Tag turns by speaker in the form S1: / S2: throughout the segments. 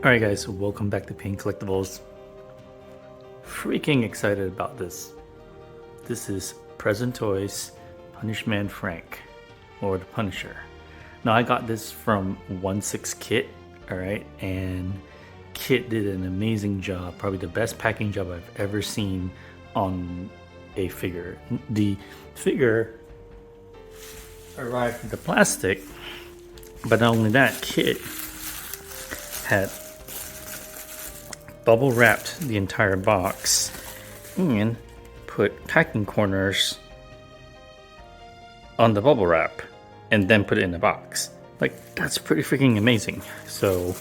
S1: Alright guys, welcome back to Pain Collectibles. Freaking excited about this. This is Present Toys Punishman Frank, or the Punisher. Now I got this from 1/6 Kit, alright, and Kit did an amazing job, probably the best packing job I've ever seen on a figure. The figure arrived with the plastic, but not only that, Kit had bubble wrapped the entire box and put packing corners on the bubble wrap and then put it in the box. Like, that's pretty freaking amazing. So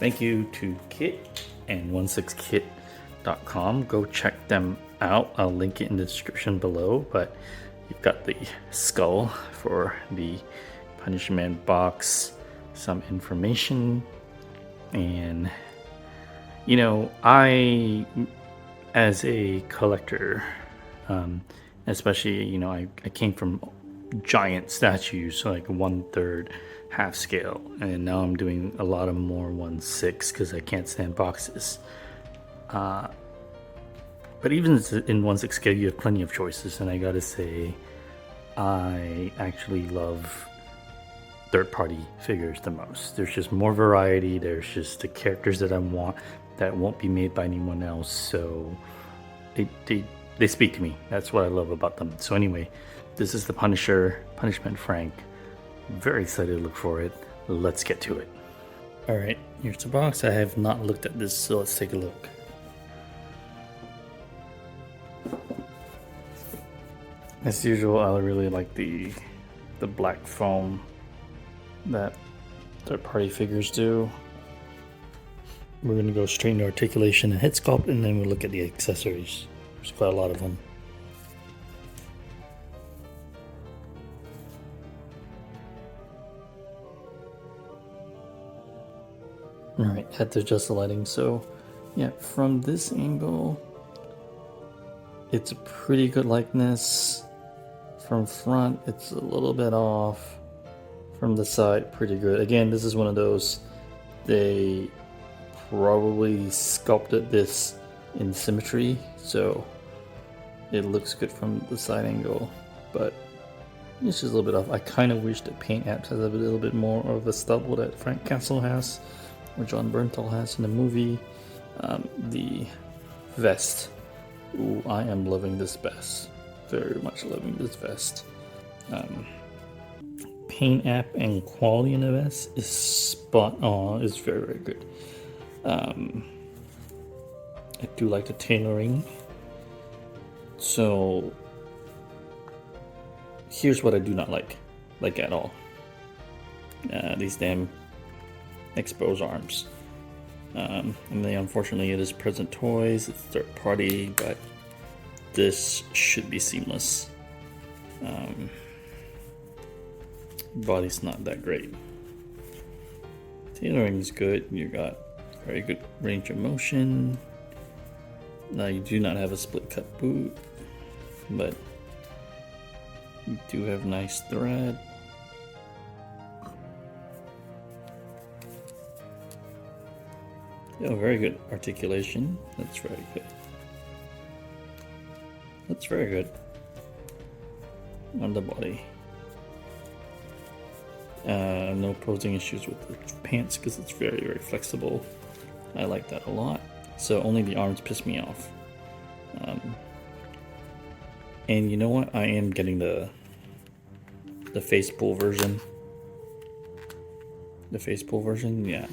S1: thank you to Kit and 16kit.com. Go check them out. I'll link it in the description below, but you've got the skull for the Punishman box, some information, and you know, I, as a collector, especially, you know, I came from giant statues, so like 1/3 half scale, and now I'm doing a lot of more 1/6 because I can't stand boxes. But even in 1/6 scale, you have plenty of choices, and I gotta say, I actually love third-party figures the most. There's just more variety. There's just the characters that I want that won't be made by anyone else, so they speak to me. That's what I love about them. So anyway, this is the Punisher, Punishman Frank. Very excited to look for it. Let's get to it. Alright, here's the box. I have not looked at this, so let's take a look. As usual, I really like the black foam that third-party figures do. We're going to go straight into articulation and head sculpt, and then we'll look at the accessories. There's quite a lot of them. Alright, had to adjust the lighting. So yeah, from this angle, it's a pretty good likeness. From front, it's a little bit off. From the side, pretty good. Again, this is one of those, they probably sculpted this in symmetry, so it looks good from the side angle, but it's just a little bit off. I kind of wish that Paint Apps has a little bit more of a stubble that Frank Castle has, or Jon Bernthal has in the movie. The vest. Ooh, I am loving this vest. Very much loving this vest. Paint app and quality in the vest is spot on. It's very, very good. I do like the tailoring. So here's what I do not like at all. These damn exposed arms. And then unfortunately it is Present Toys, it's third party, but this should be seamless. Body's not that great. Tailoring is good. You got very good range of motion. Now you do not have a split cut boot, but you do have nice thread. Yeah, very good articulation. That's very good. That's very good on the body. No posing issues with the pants because it's very, very flexible. I like that a lot. So only the arms piss me off. And you know what? I am getting the face pull version. The face pull version, yeah.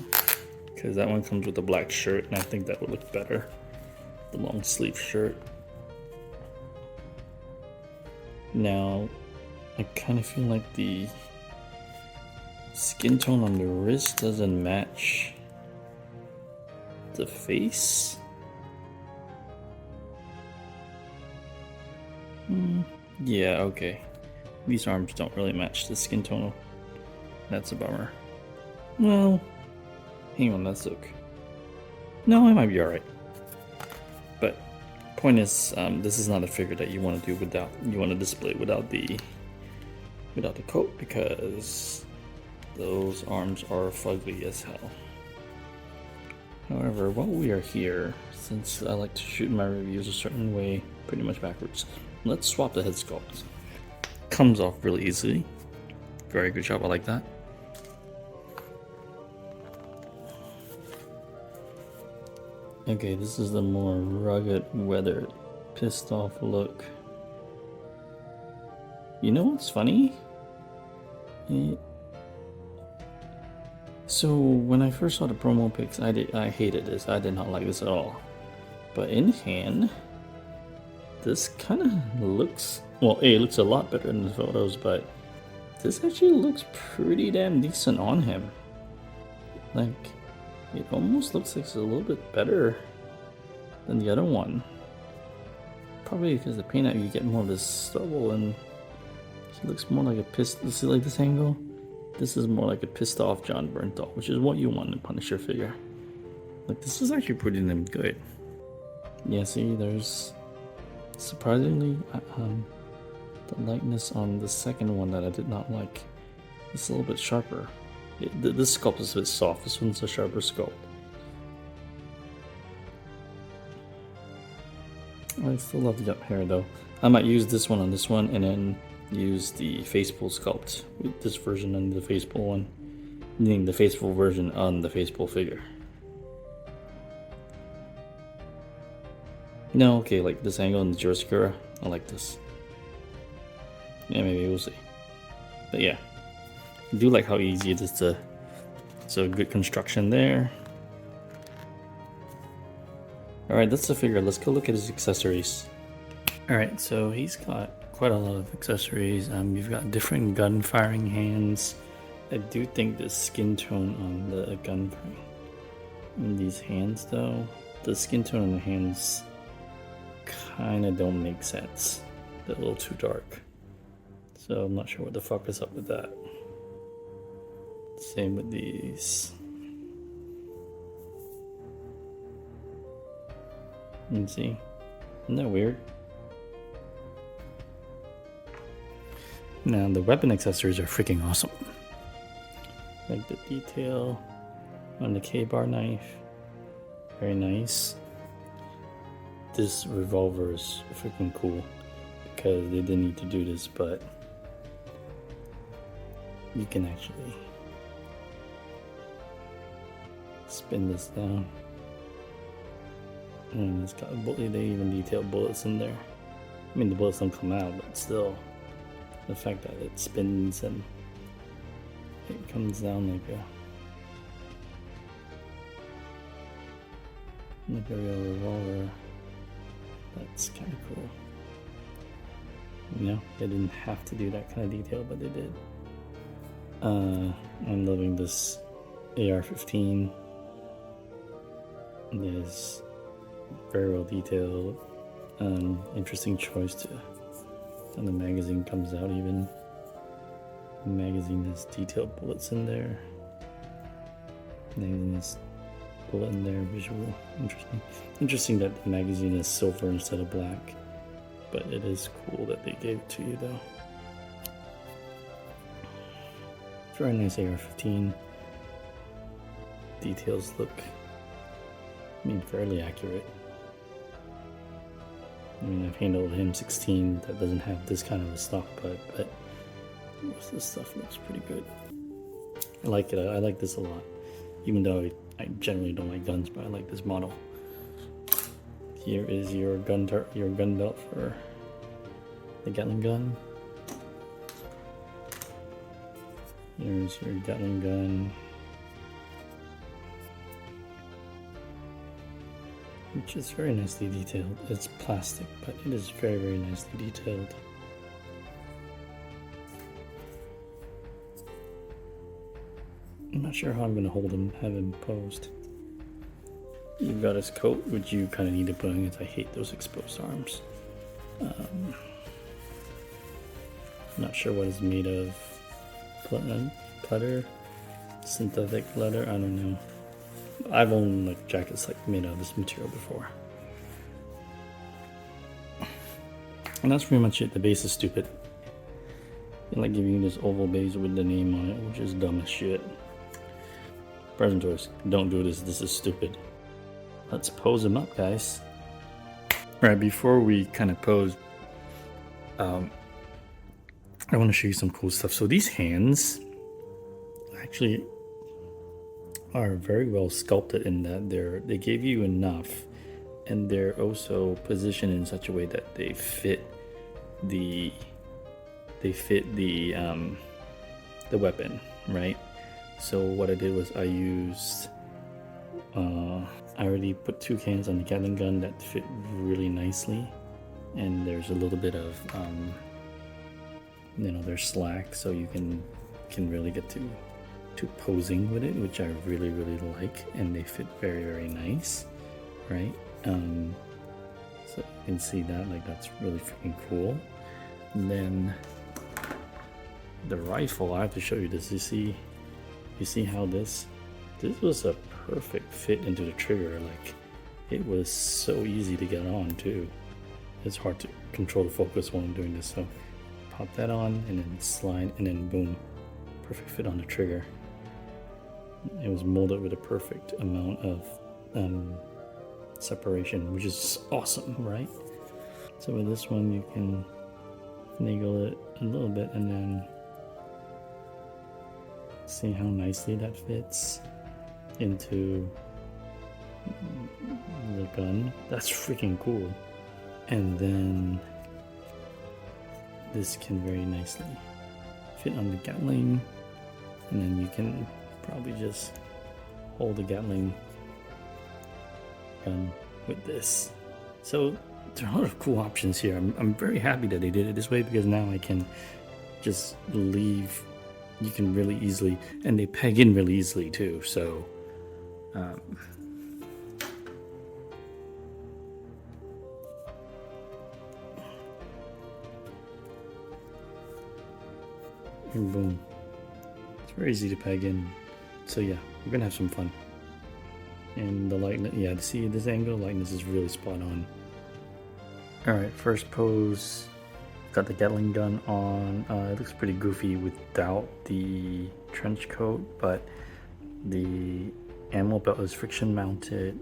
S1: Because that one comes with a black shirt, and I think that would look better. The long sleeve shirt. Now, I kind of feel like the skin tone on the wrist doesn't match the face. Yeah, okay. These arms don't really match the skin tone. That's a bummer. Well, hang on, let's look. No, I might be alright. But point is, this is not a figure that you want to do without. You want to display without the coat, because those arms are fugly as hell. However, while we are here, since I like to shoot my reviews a certain way, pretty much backwards, let's swap the head sculpt. Comes off really easily. Very good job, I like that. Okay, this is the more rugged, weathered, pissed off look. You know what's funny? So when I first saw the promo pics, I hated this. I did not like this at all. But in hand, this kind of looks, well, it looks a lot better in the photos, but this actually looks pretty damn decent on him. Like, it almost looks like it's a little bit better than the other one. Probably because the paint out, you get more of this stubble, and he looks more like a pissed. You see, like this angle? This is more like a pissed off Jon Bernthal, which is what you want in a Punisher figure. Like, this is actually pretty damn good. Yeah, see, there's surprisingly the lightness on the second one that I did not like. It's a little bit sharper. This sculpt is a bit soft. This one's a sharper sculpt. I still love the up hair though. I might use this one on this one and then use the facepull sculpt with this version on the facepull one, meaning the facepull version on the facepull figure. No, okay, like this angle in the Jurassic, I like this. Yeah, maybe we'll see. But yeah, I do like how easy it is to. It's a good construction there. Alright, that's the figure. Let's go look at his accessories. Alright, so he's got quite a lot of accessories. You've got different gun firing hands. I do think the skin tone on the gun in these hands though, the skin tone on the hands kind of don't make sense. They're a little too dark. So I'm not sure what the fuck is up with that. Same with these. You can see, isn't that weird? Now the weapon accessories are freaking awesome. Like the detail on the K-bar knife, very nice. This revolver is freaking cool because they didn't need to do this, but you can actually spin this down. And it's got a bullet. They even detailed bullets in there. I mean, the bullets don't come out, but still, the fact that it spins and it comes down like a real revolver. That's kind of cool. You know, they didn't have to do that kind of detail, but they did. I'm loving this AR-15. It is very well detailed. Interesting choice to, and the magazine comes out even. The magazine has detailed bullets in there. The magazine has bullet in there, visual. Interesting. Interesting that the magazine is silver instead of black. But it is cool that they gave it to you though. Very nice AR-15. Details look, I mean, fairly accurate. I mean, I've handled an M16 that doesn't have this kind of a stock butt, but most of this stuff looks pretty good. I like it. I like this a lot. Even though I generally don't like guns, but I like this model. Here is your gun belt for the Gatling gun. Here's your Gatling gun, which is very nicely detailed. It's plastic, but it is very, very nicely detailed. I'm not sure how I'm going to hold him, have him posed. You've got his coat, which you kind of need to put on because I hate those exposed arms. Not sure what it's made of. Leather? Synthetic leather? I don't know. I've owned like jackets like made out of this material before. And that's pretty much it. The base is stupid. They like giving you this oval base with the name on it, which is dumb as shit. Present choice. Don't do this. This is stupid. let's pose him up, guys. All right, before we kind of pose, I want to show you some cool stuff. So these hands actually are very well sculpted in that they gave you enough, and they're also positioned in such a way that they fit the weapon, right? So what I did was I already put 2 cans on the Gatling gun that fit really nicely, and there's a little bit of there's slack, so you can really get to posing with it, which I really like, and they fit very nice, right? So you can see that, like, that's really freaking cool. And then the rifle, I have to show you this. You see how this was a perfect fit into the trigger. Like, it was so easy to get on too. It's hard to control the focus while I'm doing this, so pop that on and then slide, and then boom, perfect fit on the trigger. It was molded with a perfect amount of separation, which is awesome, right? So with this one, you can finagle it a little bit and then see how nicely that fits into the gun. That's freaking cool. And then this can very nicely fit on the Gatling, and then you can probably just hold the Gatling gun with this. So there are a lot of cool options here. I'm very happy that they did it this way, because now I can just leave. You can really easily, and they peg in really easily too. So and boom, it's very easy to peg in. So yeah, we're gonna have some fun. And the lightness, yeah, to see this angle, lightness is really spot on. All right, first pose, got the Gatling gun on. It looks pretty goofy without the trench coat, but the ammo belt is friction mounted.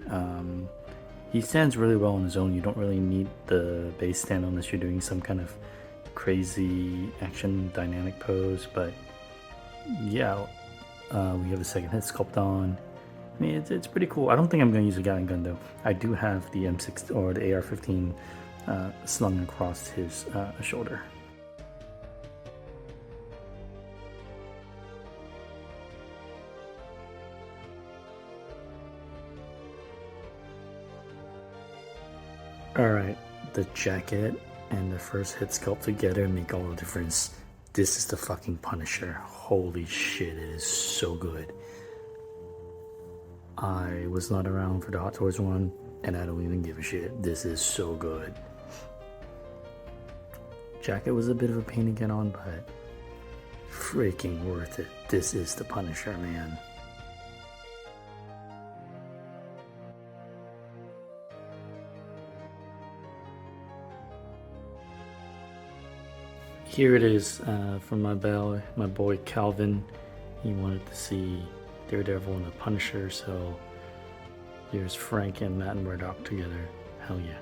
S1: He stands really well on his own. You don't really need the base stand unless you're doing some kind of crazy action dynamic pose, but yeah, we have a second head sculpt on. I mean, it's pretty cool. I don't think I'm going to use a Gatling gun though. I do have the M6 or the AR-15 slung across his shoulder. Alright, the jacket and the first head sculpt together make all the difference. This is the fucking Punisher. Holy shit, it is so good. I was not around for the Hot Toys one, and I don't even give a shit. This is so good. Jacket was a bit of a pain to get on, but freaking worth it. This is the Punisher, man. Here it is from my boy Calvin. He wanted to see Daredevil and the Punisher, so here's Frank and Matt and Murdock together. Hell yeah.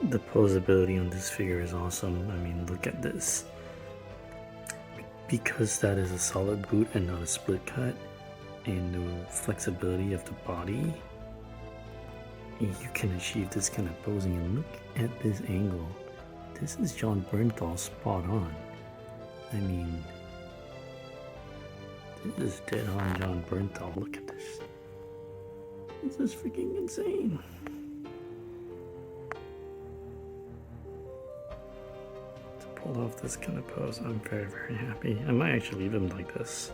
S1: The posability on this figure is awesome. I mean, look at this. Because that is a solid boot and not a split cut, and the flexibility of the body, you can achieve this kind of posing. And look at this angle. This is Jon Bernthal spot on. I mean, this is dead on Jon Bernthal. Look at this. This is freaking insane. pulled off this kind of pose. I'm very, very happy. I might actually leave him like this.